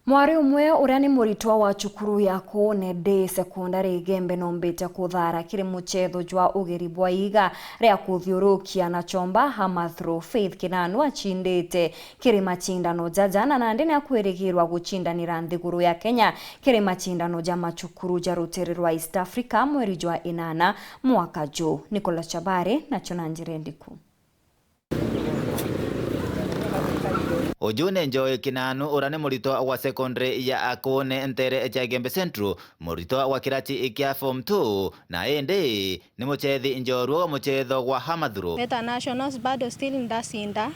Mwari umwe uria ni muritwa wa cukuru ya Kuonede Secondary Gembe nombete kuthara kiri muchetho jwa ugeri bwa iga ria kuthiurukia na chomba Hamathro Faith Kinanu achindite kiri machindano jajana na ndene akwirigirwa guchindanira nthiguru ya Kenya kiri machindano ja machukuru ja rutiri rwa East Africa mweri jwa inana mwaka jo. Nicola Chabare na Chonanjire Ndiku. Ojune Njoe Kinanu urane murito wa secondary ya Akone Ntere cha Gembe Central murito wa kirati kia form 2 na ende ni muchethi njorwo muchetho wa Hamathro Internationals bado still ndasinda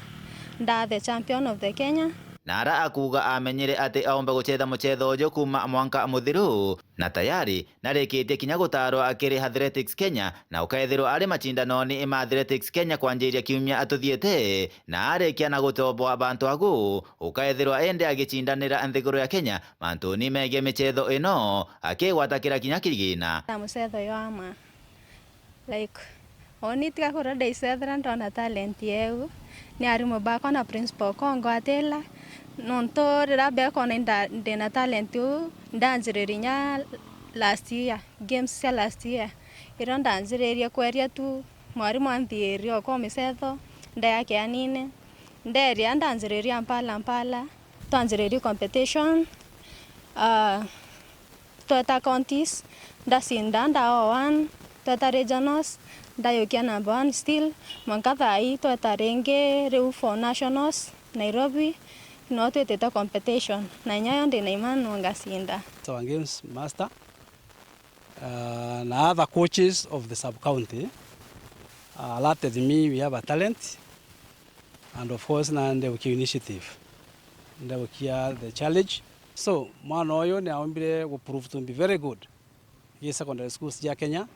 the champion of the Kenya. Nara akuga amenyere ati aomba guchetha muchetho ujo kuma mwanka muthiru na tayari nareketie kinya gutarwo akiri Athletics Kenya na ukaethirwo ari machindanoni ma Athletics Kenya kwanjiria kiumia atuthiete na arekia na gutombwa abantu agu ukaethirwo ende agichindanira nthiguru ya Kenya mantuni mege michetho ino akigwatakira kinya kirigina Muchetho yama like onitika kurada isethra ndona talent yeu ni arimo bako na principal Kongo atela nonto rira kona ndena talent u ndanjiriria last year games ya last year iro ndanjiriria kweria tu mwarimu anthirio ko micetho ndayake anine nderia ndanjiriria mpala twanjiriria competition tota counties ndasinda ndao 1 tota regionals ndayokia number 1 still mwankathai tota renge reu for nationals Nairobi no tweteta competition na nyayo ndina imani ngasinda. Our games master and other coaches of the sub-county alerted me we have a talent and of course na ndewiki initiative ndewikia the challenge so mwana oyo ni aombire go prove to be very good ye secondary schools ya Kenya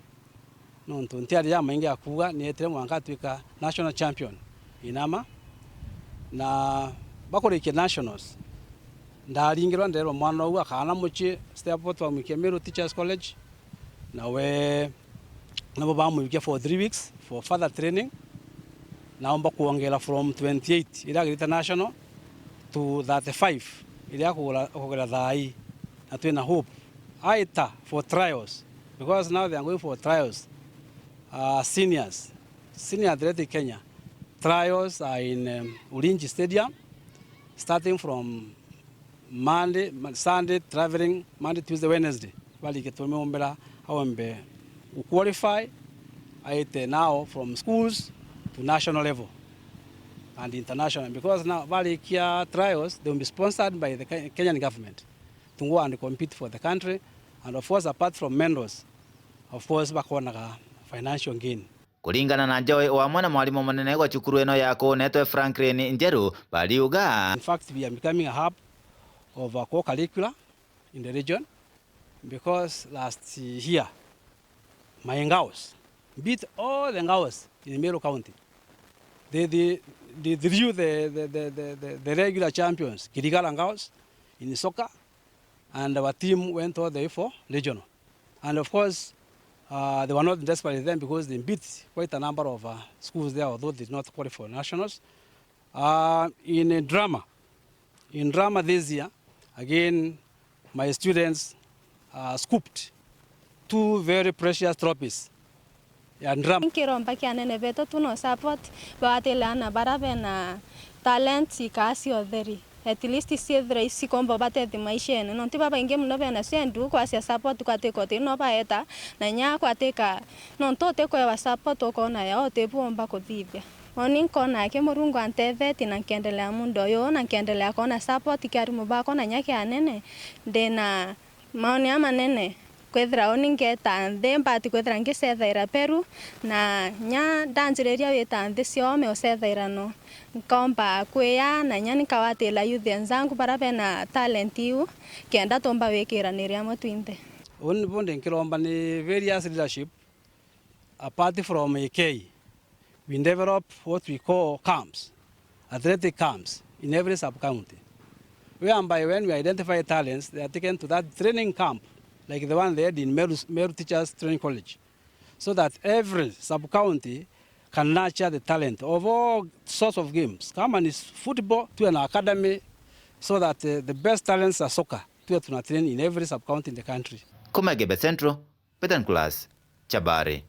no ntiari ya maingi akuga ni etere mwanka twika national champion inama na bakorikia nationals ndaringirwa ndero mwana ogu akana muchi step out wa Mukemero Teachers College na we nabo bamubikia for 3 weeks for further training naomba kuongera from 28 ila international to 35 ila kugera thai na twina hope aita for trials because now they are going for trials senior athletic Kenya trials are in Ulinzi Stadium starting from Sunday, traveling Monday, Tuesday, Wednesday. Bali ketumeombela awembe qualify aite now from schools to national level and international because now bali kia trials they will be sponsored by the Kenyan government to go and compete for the country and of course apart from medals of course bakona financial gain. Kulingana na Njoe wa mwana mwalimu munene wa cukuru eno ya Kuonetwe Franklin Njeru baliuga in fact we are becoming a hub of a co-curricular in the region because last year my Ngaos beat all the Ngaos in Meru County. They drew the regular champions Kirigala Ngaos in soccer and our team went all the way for regional and of course they were not desperate then because they beat quite a number of schools there, although they did not qualify for nationals. In drama this year, again, my students scooped 2 very precious trophies. Kiromba kianene veto tuno support batelana barabe na talent ikasi otheri. At least siethra isikombo batete maishene no tiba bainge mno bena sendu kwa sia support kwa teko tino baeta na nya kwa teka no tote kwa wa support okona ya otebomba kuthibia oni nkona ke murungu anteve tina nkendelea mundo yo na nkendelea kona support kiari mubako na nyake anene ndena maoni ama nene kwethra oni ngeta ndemba ati kwethra ngisethaira Peru na nya danjireria weta nthi ciome osethaira no nkomba kwea na nya nikawatela youth enzangu barabe na talent yu kenda tomba wekiraniria motwinte oni bonde nkiromba ni various leadership apart from AK we develop what we call camps, athletic camps in every sub-county whereby when we identify talents they are taken to that training camp like the one they had in Meru Teachers Training College, so that every sub-county can nurture the talent of all sorts of games. Come and it's football to an academy so that the best talents are soccer pia tuna train in every sub county in the country. Kuma Gebe Central, Peter Nkulas, Chabari.